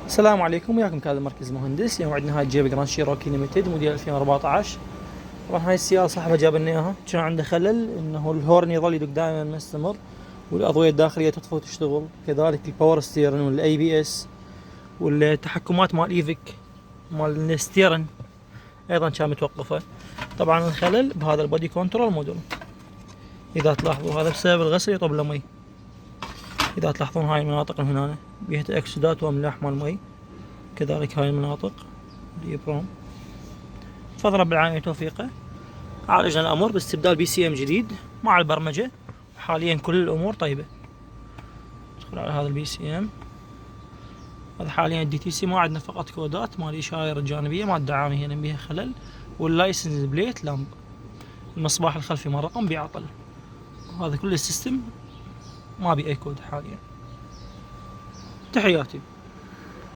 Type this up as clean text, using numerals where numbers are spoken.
السلام عليكم، وياكم كهذا المركز المهندس. اليوم عندنا هاي جيب جراند شيروكي ليمتد موديل 2014. طبعا هاي السيارة صاحبها جاب لنا اياها، كان عنده خلل انه الهورن يظل يدق دائما مستمر، والاضوية الداخلية تطفى وتشتغل، كذلك الباور ستيرن والاي بي اس والتحكمات مال ايفك مال الستيرن ايضا كان متوقفة. طبعا الخلل بهذا البودي كنترول موديل، اذا تلاحظوا هذا بسبب الغسل يطب له مي. اذا تلاحظون هاي المناطق من هنا بيها تأكسدات واملاح مال مي، كذلك هاي المناطق الإبرام. فضلا بالعافية توفيقه. عالجنا الأمر باستبدال بي سي ام جديد مع البرمجة، وحاليا كل الأمور طيبة. ندخل على هذا البي سي ام. هذا حاليا الدي تي سي، ما عندنا فقط كودات مال الإشارة الجانبية مال الدعامة هنا بيها خلل، واللايسنس بليت لامب، المصباح الخلفي مال الرقم بيعطل. هذا كل السيستم ما بي أي كود حاليا. تحياتي.